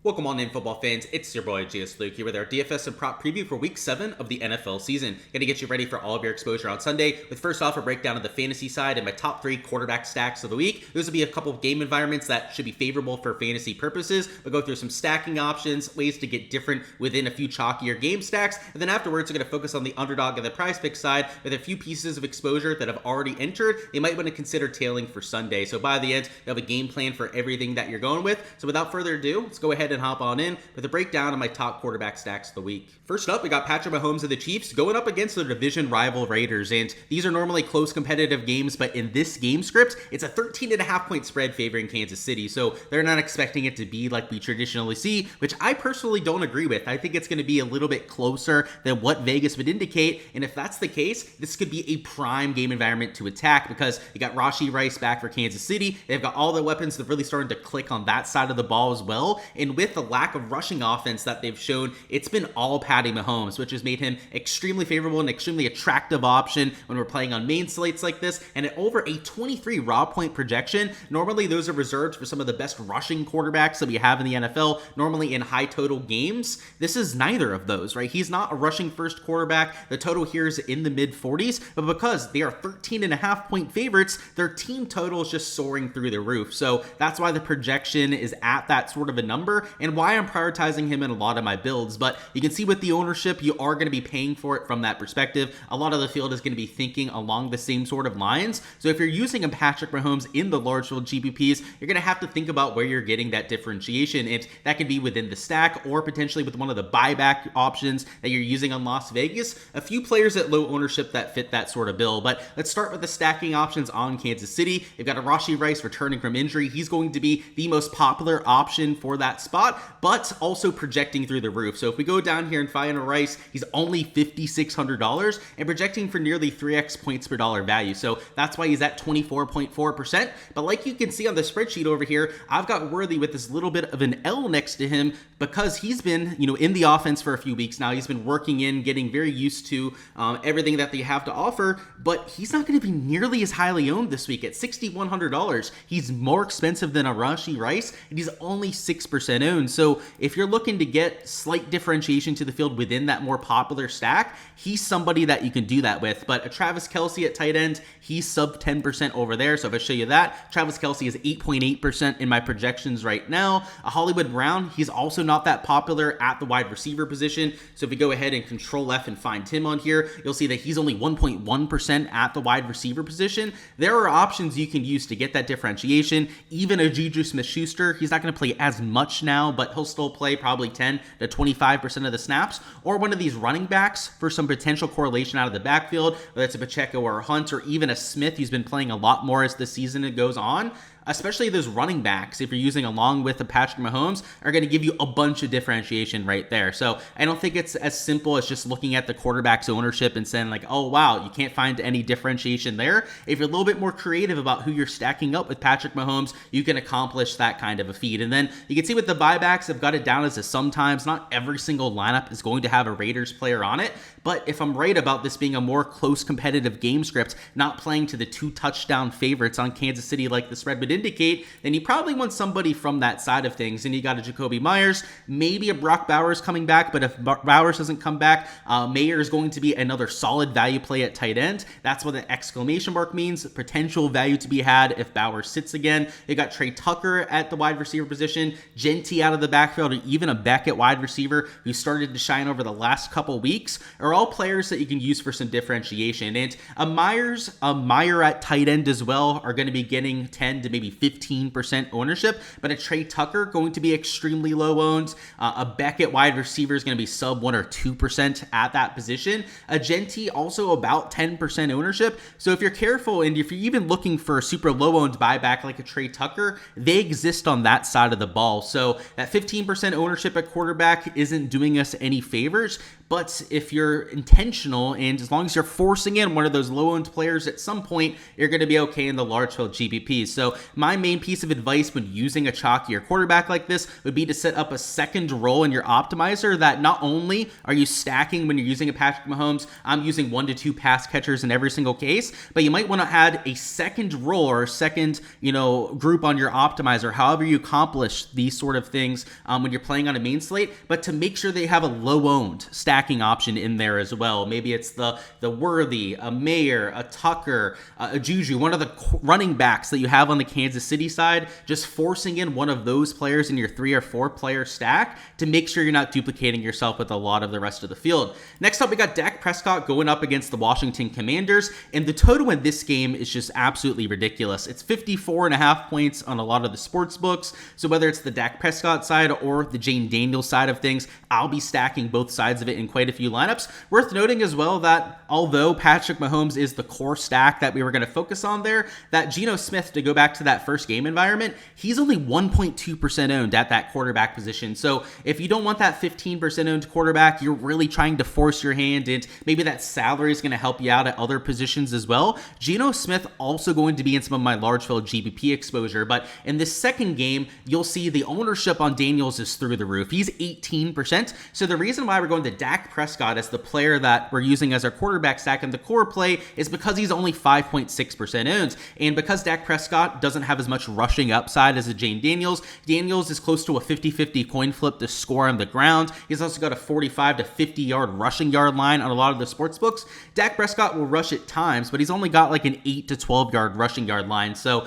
Welcome on in, football fans. It's your boy Gsluke here with our DFS and prop preview for Week 7 of the NFL season. Gonna get you ready for all of your exposure on Sunday with first off a breakdown of the fantasy side and my top 3 quarterback stacks of the week. Those will be a couple of game environments that should be favorable for fantasy purposes. We'll go through some stacking options, ways to get different within a few chalkier game stacks, and then afterwards we're gonna focus on the underdog and the prize pick side with a few pieces of exposure that have already entered. You might want to consider tailing for Sunday. So by the end, you have a game plan for everything that you're going with. So without further ado, let's go ahead and hop on in with a breakdown of my top quarterback stacks of the week. First up, we got Patrick Mahomes of the Chiefs going up against their division rival Raiders, and these are normally close competitive games, but in this game script, it's a 13.5 point spread favoring Kansas City, so they're not expecting it to be like we traditionally see, which I personally don't agree with. I think it's going to be a little bit closer than what Vegas would indicate, and if that's the case, this could be a prime game environment to attack because you got Rashee Rice back for Kansas City. They've got all the weapons that are really starting to click on that side of the ball as well, and with the lack of rushing offense that they've shown, it's been all Patty Mahomes, which has made him extremely favorable and extremely attractive option when we're playing on main slates like this. And at over a 23 raw point projection, normally those are reserved for some of the best rushing quarterbacks that we have in the NFL, normally in high total games. This is neither of those, right? He's not a rushing first quarterback. The total here is in the mid 40s, but because they are 13.5 point favorites, their team total is just soaring through the roof. So that's why the projection is at that sort of a number and why I'm prioritizing him in a lot of my builds. But you can see with the ownership, you are going to be paying for it from that perspective. A lot of the field is going to be thinking along the same sort of lines. So if you're using a Patrick Mahomes in the large field GPPs, you're going to have to think about where you're getting that differentiation. And that could be within the stack or potentially with one of the buyback options that you're using on Las Vegas. A few players at low ownership that fit that sort of bill. But let's start with the stacking options on Kansas City. You've got a Rashee Rice returning from injury. He's going to be the most popular option for that spot, but also projecting through the roof. So if we go down here and find a Rice, he's only $5,600 and projecting for nearly 3x points per dollar value. So that's why he's at 24.4%. But like you can see on the spreadsheet over here, I've got Worthy with this little bit of an L next to him because he's been, in the offense for a few weeks now. He's been working in, getting very used to everything that they have to offer, but he's not going to be nearly as highly owned this week at $6,100. He's more expensive than a Rashee Rice, and he's only 6% owned. So if you're looking to get slight differentiation to the field within that more popular stack, he's somebody that you can do that with. But a Travis Kelce at tight end, he's sub 10% over there. So if I show you that, Travis Kelce is 8.8% in my projections right now. A Hollywood Brown, he's also not that popular at the wide receiver position. So if we go ahead and control F and find him on here, you'll see that he's only 1.1% at the wide receiver position. There are options you can use to get that differentiation. Even a Juju Smith-Schuster, he's not going to play as much now, but he'll still play probably 10 to 25% of the snaps, or one of these running backs for some potential correlation out of the backfield, whether it's a Pacheco or a Hunt, or even a Smith who's been playing a lot more as the season goes on. Especially those running backs, if you're using along with the Patrick Mahomes, are going to give you a bunch of differentiation right there. So I don't think it's as simple as just looking at the quarterback's ownership and saying like, oh, wow, you can't find any differentiation there. If you're a little bit more creative about who you're stacking up with Patrick Mahomes, you can accomplish that kind of a feat. And then you can see with the buybacks, I've got it down as a sometimes. Not every single lineup is going to have a Raiders player on it. But if I'm right about this being a more close competitive game script, not playing to the 2 touchdown favorites on Kansas City like the spread would indicate, then you probably want somebody from that side of things. And you got a Jacoby Myers, maybe a Brock Bowers coming back, but if Bowers doesn't come back, Mayer is going to be another solid value play at tight end. That's what the exclamation mark means, potential value to be had if Bowers sits again. You got Trey Tucker at the wide receiver position, Genty out of the backfield, or even a Beckett wide receiver who started to shine over the last couple weeks, are all players that you can use for some differentiation. And a Meyer at tight end as well are going to be getting 10 to maybe 15% ownership, but a Trey Tucker going to be extremely low owned. A Beckett wide receiver is going to be sub 1 or 2% at that position. A Genty also about 10% ownership. So if you're careful and if you're even looking for a super low owned buyback like a Trey Tucker, they exist on that side of the ball. So that 15% ownership at quarterback isn't doing us any favors. But if you're intentional, and as long as you're forcing in one of those low-owned players at some point, you're going to be okay in the large field GPPs. So my main piece of advice when using a chalkier quarterback like this would be to set up a second role in your optimizer that not only are you stacking when you're using a Patrick Mahomes, I'm using 1 to 2 pass catchers in every single case, but you might want to add a second role or a second, group on your optimizer, however you accomplish these sort of things when you're playing on a main slate, but to make sure they have a low-owned stacking option in there as well. Maybe it's the Worthy, a Mayer, a Tucker, a Juju, one of the running backs that you have on the Kansas City side, just forcing in one of those players in your 3 or 4 player stack to make sure you're not duplicating yourself with a lot of the rest of the field. Next up, we got Dak Prescott going up against the Washington Commanders, and the total in this game is just absolutely ridiculous. It's 54.5 points on a lot of the sports books, so whether it's the Dak Prescott side or the Jane Daniels side of things, I'll be stacking both sides of it in quite a few lineups. Worth noting as well that although Patrick Mahomes is the core stack that we were going to focus on there, that Geno Smith, to go back to that first game environment, he's only 1.2% owned at that quarterback position. So if you don't want that 15% owned quarterback, you're really trying to force your hand, and maybe that salary is going to help you out at other positions as well. Geno Smith also going to be in some of my large field GPP exposure, but in this second game, you'll see the ownership on Daniels is through the roof. He's 18%. So the reason why we're going to Dak Prescott as the player that we're using as our quarterback stack in the core play is because he's only 5.6% owned. And because Dak Prescott doesn't have as much rushing upside as a Jane Daniels, Daniels is close to a 50-50 coin flip to score on the ground. He's also got a 45 to 50 yard rushing yard line on a lot of the sports books. Dak Prescott will rush at times, but he's only got like an 8 to 12 yard rushing yard line. So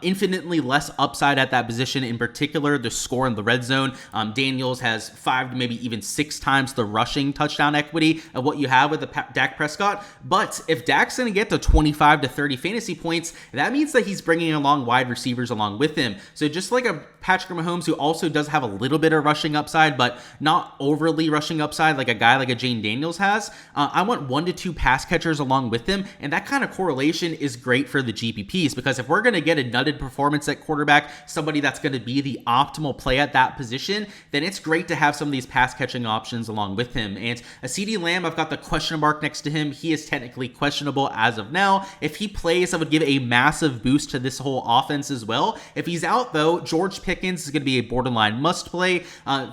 infinitely less upside at that position, in particular the score in the red zone. Daniels has 5 to maybe even 6 times the rushing touchdown equity of what you have with the Dak Prescott. But if Dak's going to get to 25 to 30 fantasy points, that means that he's bringing along wide receivers along with him. So just like a Patrick Mahomes, who also does have a little bit of rushing upside, but not overly rushing upside like a guy like a Jane Daniels has, I want 1 to 2 pass catchers along with him. And that kind of correlation is great for the GPPs, because if we're going to get a nutted performance at quarterback, somebody that's going to be the optimal play at that position, then it's great to have some of these pass catching options along with him. And a CeeDee Lamb, I've got the question mark next to him. He is technically questionable as of now. If he plays, I would give a massive boost to this whole offense as well. If he's out though, George Pickens is going to be a borderline must play.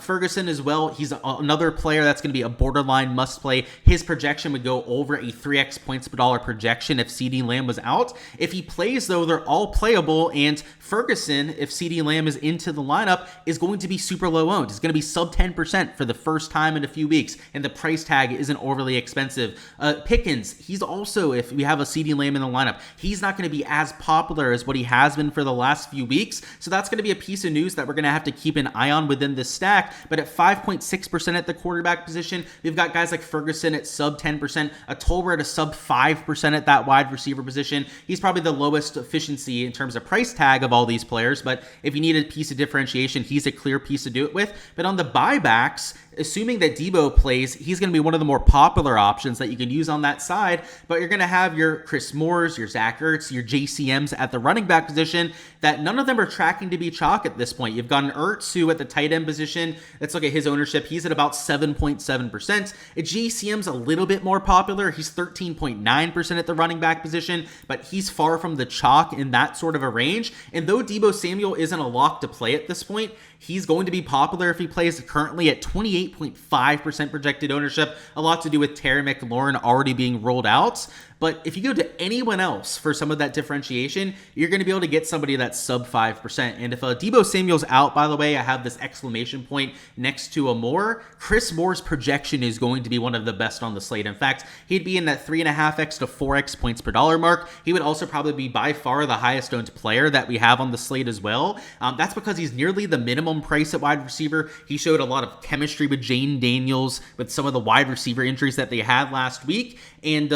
Ferguson as well, he's another player that's going to be a borderline must play. His projection would go over a 3x points per dollar projection if CeeDee Lamb was out. If he plays though, they're all playable, and Ferguson, if CeeDee Lamb is into the lineup, is going to be super low owned. It's going to be sub 10% for the first time in a few weeks, and the price tag isn't overly expensive. Pickens, he's also, if we have a CeeDee Lamb in the lineup, he's not going to be as popular as what he has been for the last few weeks. So that's going to be a piece of news that we're going to have to keep an eye on within this stack. But at 5.6% at the quarterback position, we've got guys like Ferguson at sub 10%, a Tolbert at a sub 5% at that wide receiver position. He's probably the lowest efficiency in terms of price tag of all these players, but if you need a piece of differentiation, he's a clear piece to do it with. But on the buybacks, assuming that Debo plays, he's going to be one of the more popular options that you can use on that side, but you're going to have your Chris Moores, your Zach Ertz, your JCMs at the running back position that none of them are tracking to be chalk at this point. You've got an Ertz who at the tight end position, let's look at his ownership, he's at about 7.7%. JCM's a little bit more popular. He's 13.9% at the running back position, but he's far from the chalk in that sort of a range. And though Deebo Samuel isn't a lock to play at this point, he's going to be popular if he plays, currently at 28.5% projected ownership. A lot to do with Terry McLaurin already being rolled out. But if you go to anyone else for some of that differentiation, you're going to be able to get somebody that's sub 5%. And if Deebo Samuel's out, by the way, I have this exclamation point next to a Moore. Chris Moore's projection is going to be one of the best on the slate. In fact, he'd be in that 3.5x to 4x points per dollar mark. He would also probably be by far the highest owned player that we have on the slate as well. That's because he's nearly the minimum price at wide receiver. He showed a lot of chemistry with Jane Daniels with some of the wide receiver injuries that they had last week. And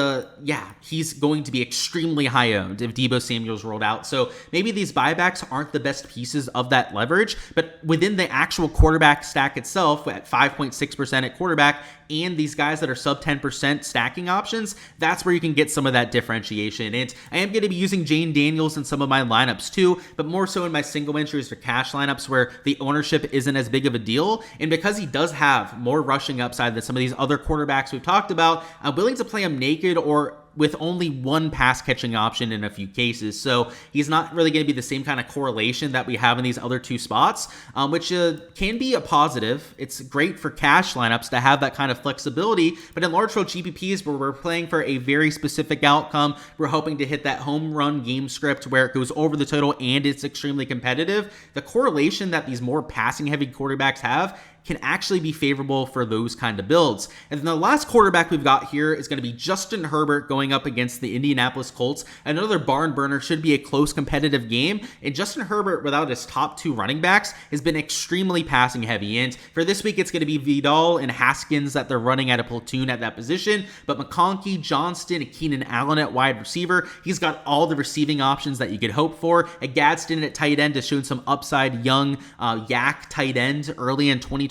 he's going to be extremely high owned if Deebo Samuel's rolled out. So maybe these buybacks aren't the best pieces of that leverage, but within the actual quarterback stack itself at 5.6% at quarterback, and these guys that are sub 10% stacking options, that's where you can get some of that differentiation. And I am going to be using Jane Daniels in some of my lineups too, but more so in my single entries or cash lineups where the ownership isn't as big of a deal. And because he does have more rushing upside than some of these other quarterbacks we've talked about, I'm willing to play him naked or with only one pass catching option in a few cases. So he's not really going to be the same kind of correlation that we have in these other two spots, which can be a positive. It's great for cash lineups to have that kind of flexibility, but in large field GPPs where we're playing for a very specific outcome, we're hoping to hit that home run game script where it goes over the total and it's extremely competitive. The correlation that these more passing heavy quarterbacks have can actually be favorable for those kind of builds. And then the last quarterback we've got here is going to be Justin Herbert going up against the Indianapolis Colts. Another barn burner, should be a close competitive game. And Justin Herbert, without his top two running backs, has been extremely passing heavy. And for this week, it's going to be Vidal and Haskins that they're running at a platoon at that position. But McConkey, Johnston, and Keenan Allen at wide receiver. He's got all the receiving options that you could hope for. Gadsden at tight end has shown some upside, young yak tight end early in 2025.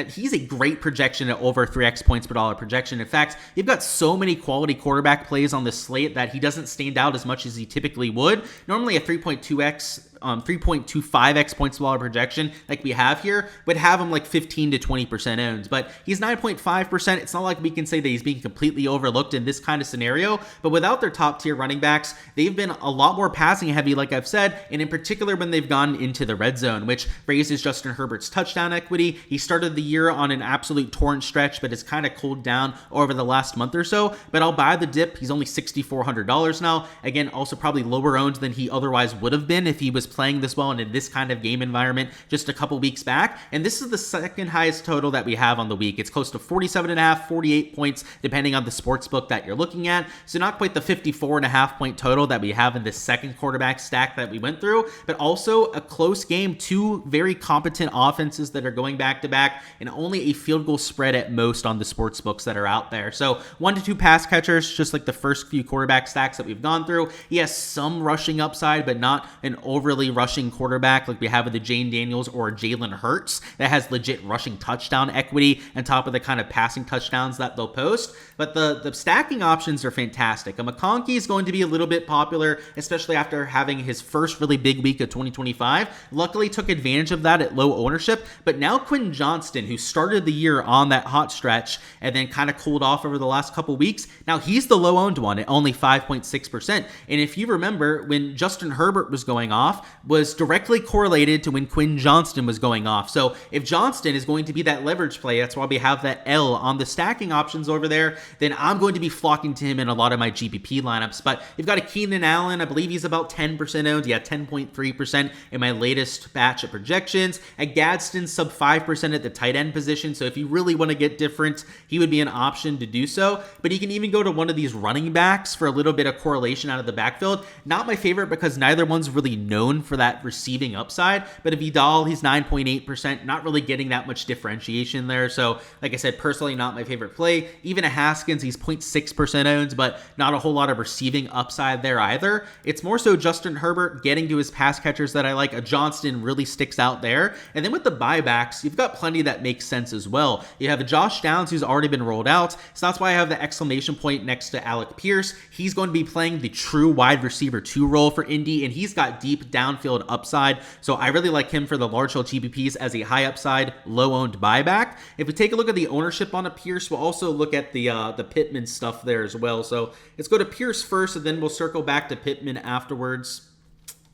He's a great projection at over 3x points per dollar projection. In fact, you've got so many quality quarterback plays on this slate that he doesn't stand out as much as he typically would. Normally a 3.25x points per dollar projection like we have here would have him like 15 to 20% owned, but he's 9.5%. It's not like we can say that he's being completely overlooked in this kind of scenario, but without their top tier running backs, they've been a lot more passing heavy, like I've said, and in particular when they've gone into the red zone, which raises Justin Herbert's touchdown equity. He started the year on an absolute torrent stretch, but has kind of cooled down over the last month or so, but I'll buy the dip. He's only $6,400 now. Again, also probably lower owned than he otherwise would have been if he was playing this well and in this kind of game environment just a couple weeks back. And this is the second highest total that we have on the week. It's close to 47.5, 48 points, depending on the sports book that you're looking at. So not quite the 54.5 point total that we have in this second quarterback stack that we went through, but also a close game, two very competent offenses that are going back to back, and only a field goal spread at most on the sports books that are out there. So 1 to 2 pass catchers, just like the first few quarterback stacks that we've gone through. He has some rushing upside, but not an overly rushing quarterback like we have with the Jane Daniels or Jalen Hurts that has legit rushing touchdown equity on top of the kind of passing touchdowns that they'll post. But the stacking options are fantastic. McConkey is going to be a little bit popular, especially after having his first really big week of 2025. Luckily took advantage of that at low ownership, but now Quentin Johnston, who started the year on that hot stretch and then kind of cooled off over the last couple weeks, now he's the low owned one at only 5.6%. And if you remember, when Justin Herbert was going off, was directly correlated to when Quentin Johnston was going off. So if Johnston is going to be that leverage play, that's why we have that L on the stacking options over there, then I'm going to be flocking to him in a lot of my GPP lineups. But you've got a Keenan Allen, I believe he's about 10% owned. Yeah, 10.3% in my latest batch of projections. At Gadsden, sub 5% at the tight end position. So if you really want to get different, he would be an option to do so. But you can even go to one of these running backs for a little bit of correlation out of the backfield. Not my favorite because neither one's really known for that receiving upside. But if Vidal, he's 9.8%, not really getting that much differentiation there. So like I said, personally not my favorite play. Even a Haskins, he's 0.6% owned, but not a whole lot of receiving upside there either. It's more so Justin Herbert getting to his pass catchers that I like. A Johnston really sticks out there. And then with the buybacks, you've got plenty that makes sense as well. You have a Josh Downs who's already been rolled out. So that's why I have the exclamation point next to Alec Pierce. He's going to be playing the true wide receiver 2 role for Indy, and he's got deep downfield upside. So I really like him for the large field GPPs as a high upside, low owned buyback. If we take a look at the ownership on a Pierce, we'll also look at the Pittman stuff there as well. So let's go to Pierce first, and then we'll circle back to Pittman afterwards.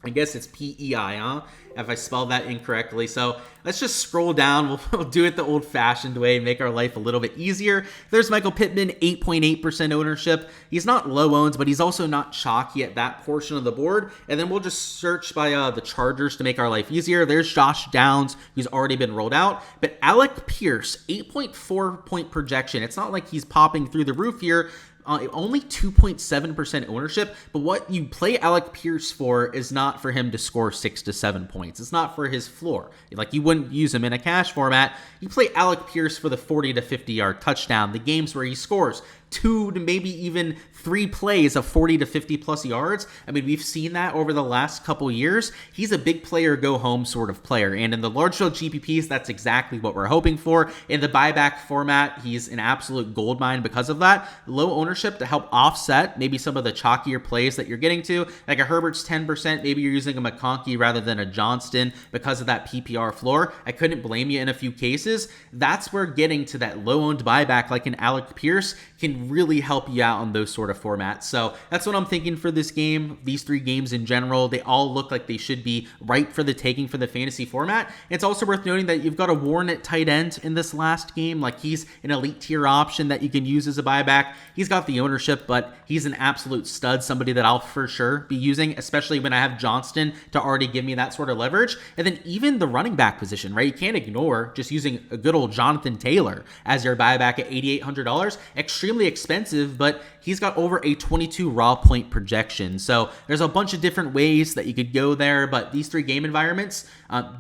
I guess it's P-E-I, huh? If I spelled that incorrectly. So let's just scroll down. We'll do it the old-fashioned way and make our life a little bit easier. There's Michael Pittman, 8.8% ownership. He's not low owns, but he's also not chalky at that portion of the board. And then we'll just search by the Chargers to make our life easier. There's Josh Downs, who's already been rolled out. But Alec Pierce, 8.4 point projection. It's not like he's popping through the roof here. Only 2.7% ownership, but what you play Alec Pierce for is not for him to score 6 to 7 points. It's not for his floor. Like, you wouldn't use him in a cash format. You play Alec Pierce for the 40 to 50 yard touchdown, the games where he scores 2 to maybe even 3 plays of 40 to 50 plus yards. I mean, we've seen that over the last couple years. He's a big player, go home sort of player. And in the large field GPPs, that's exactly what we're hoping for. In the buyback format, he's an absolute goldmine because of that. Low ownership to help offset maybe some of the chalkier plays that you're getting to. Like a Herbert's 10%, maybe you're using a McConkey rather than a Johnston because of that PPR floor. I couldn't blame you in a few cases. That's where getting to that low owned buyback like an Alec Pierce can can really help you out on those sort of formats. So that's what I'm thinking for this game. These 3 games in general, they all look like they should be right for the taking for the fantasy format. It's also worth noting that you've got a Warren at tight end in this last game. Like, he's an elite tier option that you can use as a buyback. He's got the ownership, but he's an absolute stud, somebody that I'll for sure be using, especially when I have Johnston to already give me that sort of leverage. And then even the running back position, right? You can't ignore just using a good old Jonathan Taylor as your buyback at $8,800. Extremely expensive, but he's got over a 22 raw point projection. So there's a bunch of different ways that you could go there, but these 3 game environments,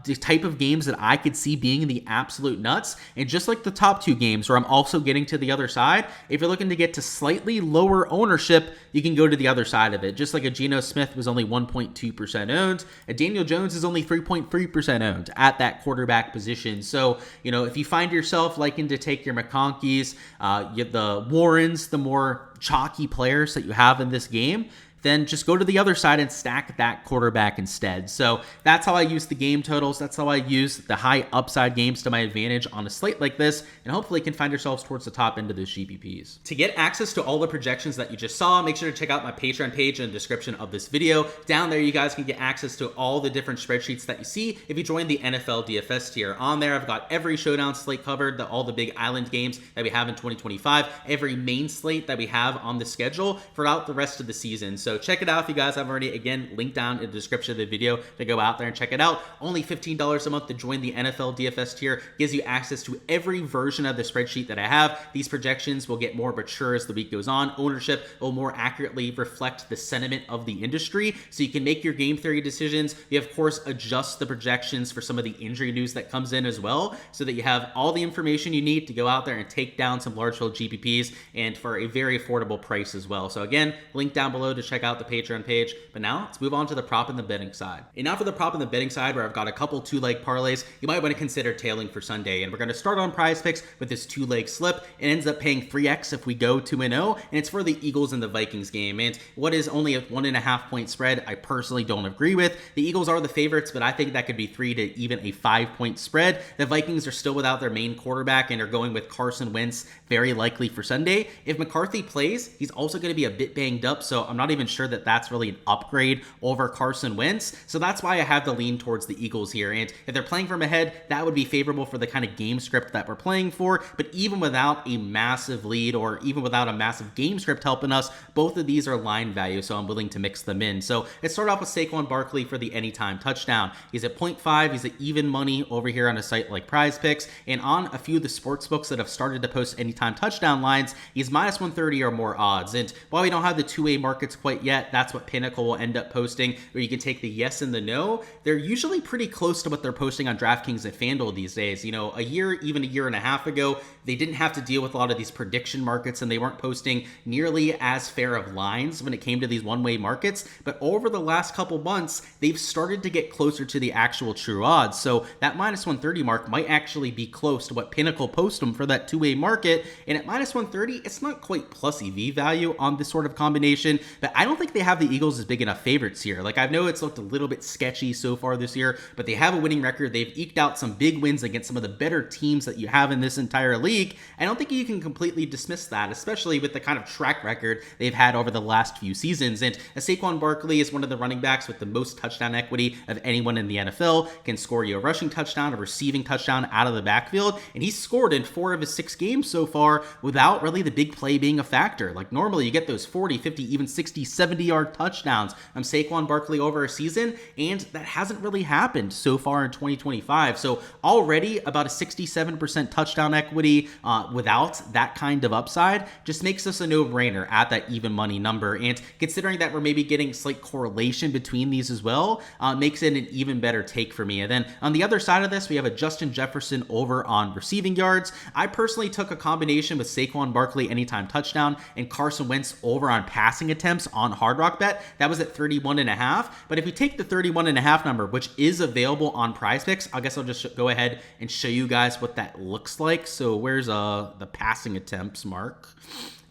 the type of games that I could see being the absolute nuts, and just like the top 2 games where I'm also getting to the other side, if you're looking to get to slightly lower ownership, you can go to the other side of it. Just like a Geno Smith was only 1.2% owned, a Daniel Jones is only 3.3% owned at that quarterback position. So, if you find yourself liking to take your McConkeys, the Warrens, the more chalky players that you have in this game, then just go to the other side and stack that quarterback instead. So that's how I use the game totals. That's how I use the high upside games to my advantage on a slate like this, and hopefully can find yourselves towards the top end of those GPPs. To get access to all the projections that you just saw, make sure to check out my Patreon page in the description of this video. Down there, you guys can get access to all the different spreadsheets that you see if you join the NFL DFS tier. On there, I've got every showdown slate covered, all the big island games that we have in 2025, every main slate that we have on the schedule throughout the rest of the season. So check it out if you guys haven't already. Again, link down in the description of the video to go out there and check it out. Only $15 a month to join the NFL DFS tier gives you access to every version of the spreadsheet that I have. These projections will get more mature as the week goes on. Ownership will more accurately reflect the sentiment of the industry, so you can make your game theory decisions. You, of course, adjust the projections for some of the injury news that comes in as well, so that you have all the information you need to go out there and take down some large field GPPs, and for a very affordable price as well. So again, link down below to check out the Patreon page. But now let's move on to the prop and the betting side. And now for the prop and the betting side, where I've got a couple 2-leg parlays you might want to consider tailing for Sunday. And we're going to start on Prize Picks with this 2-leg slip. It ends up paying 3x if we go 2-0, and it's for the Eagles and the Vikings game. And what is only a 1.5 point spread, I personally don't agree with. The Eagles are the favorites, but I think that could be 3 to even a 5-point spread. The Vikings are still without their main quarterback and are going with Carson Wentz very likely for Sunday. If McCarthy plays, he's also going to be a bit banged up, so I'm not even sure that that's really an upgrade over Carson Wentz. So that's why I have to lean towards the Eagles here. And if they're playing from ahead, that would be favorable for the kind of game script that we're playing for. But even without a massive lead, or even without a massive game script helping us, both of these are line value, so I'm willing to mix them in. So let's start off with Saquon Barkley for the anytime touchdown. He's at 0.5. He's at even money over here on a site like Prize Picks. And on a few of the sports books that have started to post anytime touchdown lines, he's minus 130 or more odds. And while we don't have the two-way markets quite yet, that's what Pinnacle will end up posting, where you can take the yes and the no. They're usually pretty close to what they're posting on Draftkings and FanDuel these days. A year, even a year and a half ago, they didn't have to deal with a lot of these prediction markets, and they weren't posting nearly as fair of lines when it came to these one-way markets. But over the last couple months, they've started to get closer to the actual true odds. So that minus 130 mark might actually be close to what Pinnacle posts them for that two-way market. And at minus 130, it's not quite plus EV value on this sort of combination, but I don't think they have the Eagles as big enough favorites here. Like, I know it's looked a little bit sketchy so far this year, but they have a winning record. They've eked out some big wins against some of the better teams that you have in this entire league. I don't think you can completely dismiss that, especially with the kind of track record they've had over the last few seasons. And Saquon Barkley is one of the running backs with the most touchdown equity of anyone in the NFL, can score you a rushing touchdown, a receiving touchdown out of the backfield, and he's scored in 4 of his 6 games so far without really the big play being a factor. Like, normally you get those 40, 50, even 60, 70-yard touchdowns from Saquon Barkley over a season, and that hasn't really happened so far in 2025. So already about a 67% touchdown equity without that kind of upside just makes us a no-brainer at that even money number. And considering that we're maybe getting slight correlation between these as well, makes it an even better take for me. And then on the other side of this, we have a Justin Jefferson over on receiving yards. I personally took a combination with Saquon Barkley anytime touchdown and Carson Wentz over on passing attempts on Hard Rock Bet. That was at 31.5. But if we take the 31.5 number, which is available on Prize Picks, I guess I'll just go ahead and show you guys what that looks like. So where's the passing attempts mark?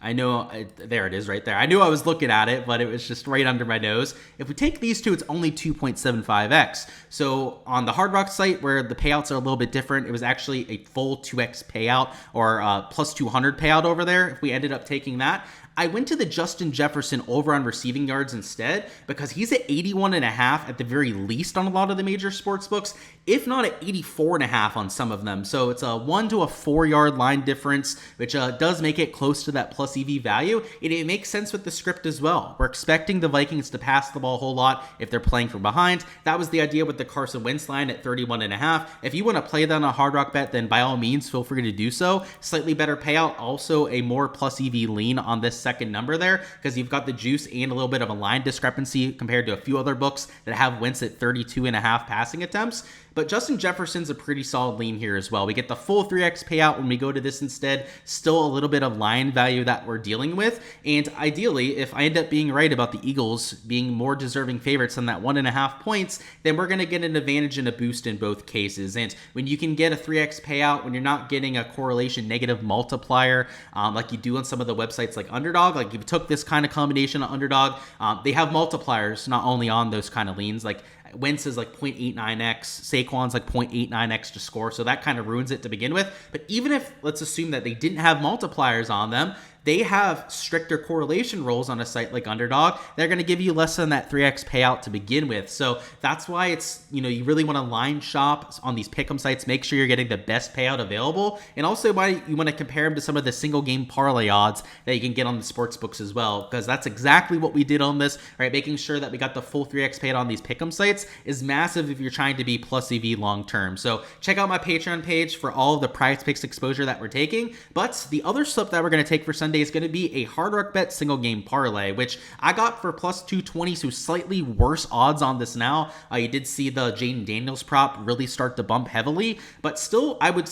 I know, there it is right there. I knew I was looking at it, but it was just right under my nose. If we take these two, it's only 2.75x. So on the Hard Rock site, where the payouts are a little bit different, it was actually a full 2x payout, or plus 200 payout over there if we ended up taking that. I went to the Justin Jefferson over on receiving yards instead, because he's at 81.5 at the very least on a lot of the major sports books, if not at 84.5 on some of them. So it's a 1 to a 4 yard line difference, which does make it close to that plus EV value. And it makes sense with the script as well. We're expecting the Vikings to pass the ball a whole lot if they're playing from behind. That was the idea with the Carson Wentz line at 31.5. If you want to play that on a Hard Rock bet, then by all means, feel free to do so. Slightly better payout, also a more plus EV lean on this second number there, because you've got the juice and a little bit of a line discrepancy compared to a few other books that have Wentz at 32.5 passing attempts. But Justin Jefferson's a pretty solid lean here as well. We get the full 3x payout when we go to this instead. Still a little bit of line value that we're dealing with. And ideally, if I end up being right about the Eagles being more deserving favorites than that 1.5 points, then we're going to get an advantage and a boost in both cases. And when you can get a 3x payout, when you're not getting a correlation negative multiplier like you do on some of the websites like Underdog, like if you took this kind of combination of Underdog, they have multipliers not only on those kind of leans, like Wentz is like 0.89x, Saquon's like 0.89x to score, so that kind of ruins it to begin with. But even if, let's assume that they didn't have multipliers on them, they have stricter correlation rules on a site like Underdog. They're going to give you less than that 3x payout to begin with. So that's why it's, you really want to line shop on these pick'em sites. Make sure you're getting the best payout available. And also why you want to compare them to some of the single game parlay odds that you can get on the sports books as well, because that's exactly what we did on this, right? Making sure that we got the full 3x payout on these pick'em sites is massive if you're trying to be plus EV long term. So check out my Patreon page for all of the Prize Picks exposure that we're taking. But the other slip that we're going to take for Sunday is going to be a Hard Rock Bet single game parlay, which I got for plus 220, so slightly worse odds on this now. You did see the Jaden Daniels prop really start to bump heavily, but still I would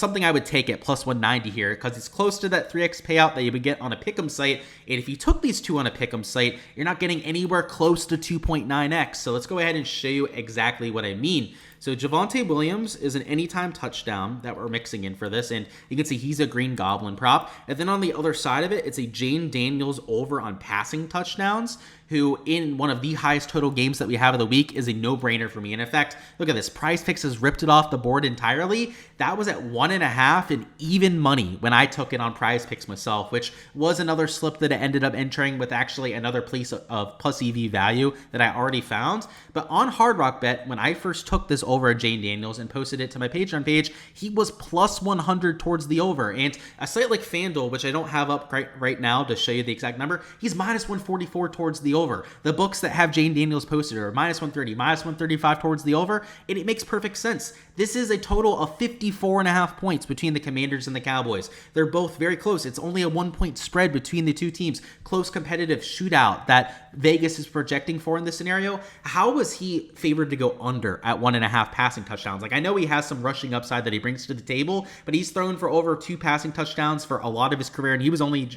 take at plus 190 here, because it's close to that 3x payout that you would get on a pick'em site. And if you took these two on a pick'em site, you're not getting anywhere close to 2.9x. So let's go ahead and show you exactly what I mean. So Javonte Williams is an anytime touchdown that we're mixing in for this, and you can see he's a Green Goblin prop. And then on the other side of it, it's a Jane Daniels over on passing touchdowns, who in one of the highest total games that we have of the week is a no-brainer for me. And in fact, look at this. Prize Picks has ripped it off the board entirely. That was at 1.5 and even money when I took it on Prize Picks myself, which was another slip that I ended up entering with actually another place of plus EV value that I already found. But on Hard Rock Bet, when I first took this over at Jane Daniels and posted it to my Patreon page, he was plus 100 towards the over. And a site like FanDuel, which I don't have up right now to show you the exact number, he's minus 144 towards the over. The books that have Jane Daniels posted are minus 130, minus 135 towards the over, and it makes perfect sense. This is a total of 54.5 points between the Commanders and the Cowboys. They're both very close. It's only a 1-point spread between the two teams. Close competitive shootout that Vegas is projecting for in this scenario. How was he favored to go under at 1.5 passing touchdowns? Like, I know he has some rushing upside that he brings to the table, but he's thrown for over 2 passing touchdowns for a lot of his career, and he was only,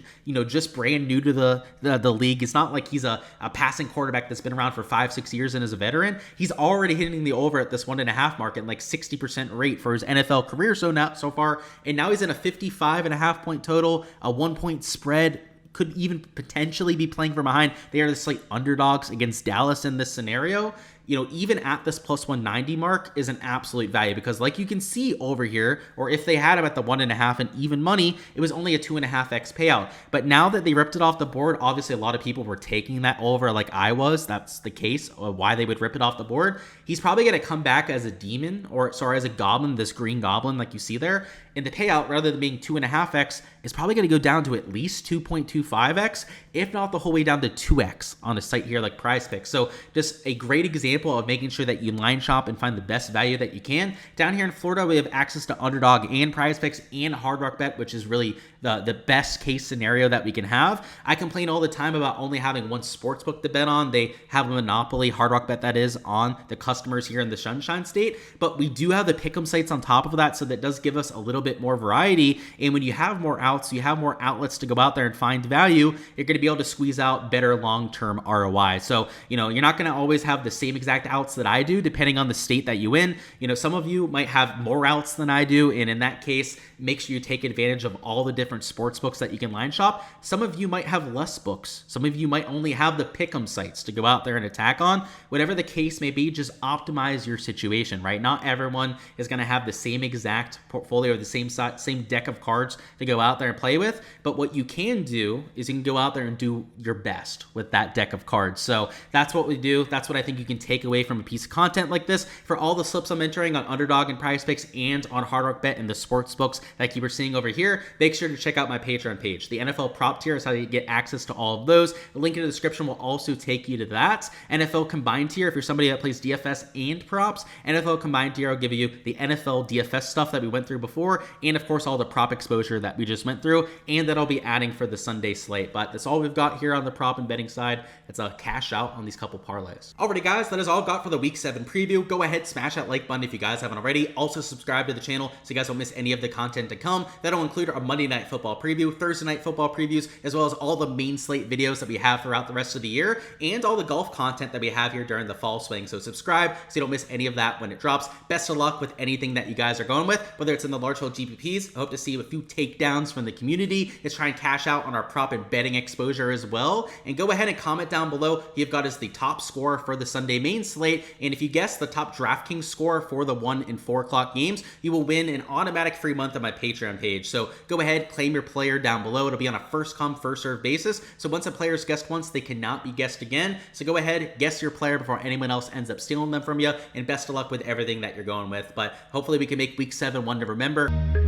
just brand new to the league. It's not like he's a passing quarterback that's been around for 5-6 years and is a veteran. He's already hitting the over at this 1.5 mark at like 60% rate for his NFL career so far, and now he's in a 55.5 point total, a 1-point spread. Could even potentially be playing from behind. They are the slight underdogs against Dallas in this scenario. Even at this plus 190 mark is an absolute value, because like you can see over here, or if they had him at the 1.5 and even money, it was only a 2.5x payout. But now that they ripped it off the board, obviously a lot of people were taking that over like I was. That's the case of why they would rip it off the board. He's probably going to come back as a demon, as a goblin, this Green Goblin like you see there. And the payout, rather than being 2.5x, is probably going to go down to at least 2.25x, if not the whole way down to 2x on a site here like Prize Picks. So just a great example of making sure that you line shop and find the best value that you can. Down here in Florida, we have access to Underdog and Prize Picks and Hard Rock Bet, which is really the best case scenario that we can have. I complain all the time about only having one sports book to bet on. They have a monopoly, Hard Rock Bet that is, on the customers here in the Sunshine State. But we do have the pick'em sites on top of that, so that does give us a little bit more variety. And when you have more outs, you have more outlets to go out there and find value, you're going to be able to squeeze out better long-term ROI. So, you're not going to always have the same exact outs that I do, depending on the state that you in. Some of you might have more outs than I do, and in that case, make sure you take advantage of all the different different sports books that you can line shop. Some of you might have less books. Some of you might only have the pick'em sites to go out there and attack on. Whatever the case may be, just optimize your situation, right? Not everyone is going to have the same exact portfolio, the same deck of cards to go out there and play with. But what you can do is you can go out there and do your best with that deck of cards. So that's what we do. That's what I think you can take away from a piece of content like this. For all the slips I'm entering on Underdog and Prize Picks and on Hard Rock Bet and the sports books like you were seeing over here, make sure to check out my Patreon page. The NFL prop tier is how you get access to all of those. The link in the description will also take you to that. NFL combined tier, if you're somebody that plays DFS and props, NFL combined tier will give you the NFL DFS stuff that we went through before, and of course all the prop exposure that we just went through, and that I'll be adding for the Sunday slate. But that's all we've got here on the prop and betting side. It's a cash out on these couple parlays. Alrighty guys, that is all I've got for the week 7 preview. Go ahead, smash that like button if you guys haven't already. Also subscribe to the channel so you guys don't miss any of the content to come. That'll include our Monday Night Football preview, Thursday Night Football previews, as well as all the main slate videos that we have throughout the rest of the year, and all the golf content that we have here during the fall swing. So subscribe so you don't miss any of that when it drops. Best of luck with anything that you guys are going with, whether it's in the large hold GPPs. I hope to see a few takedowns from the community. Let's try and cash out on our prop and betting exposure as well. And go ahead and comment down below who you've got as the top scorer for the Sunday main slate. And if you guess the top Draftkings score for the 1 and 4 o'clock games, you will win an automatic free month on my Patreon page. So go ahead, claim your player down below. It'll be on a first come, first serve basis. So once a player is guessed once, they cannot be guessed again. So go ahead, guess your player before anyone else ends up stealing them from you. And best of luck with everything that you're going with. But hopefully we can make week 7 one to remember.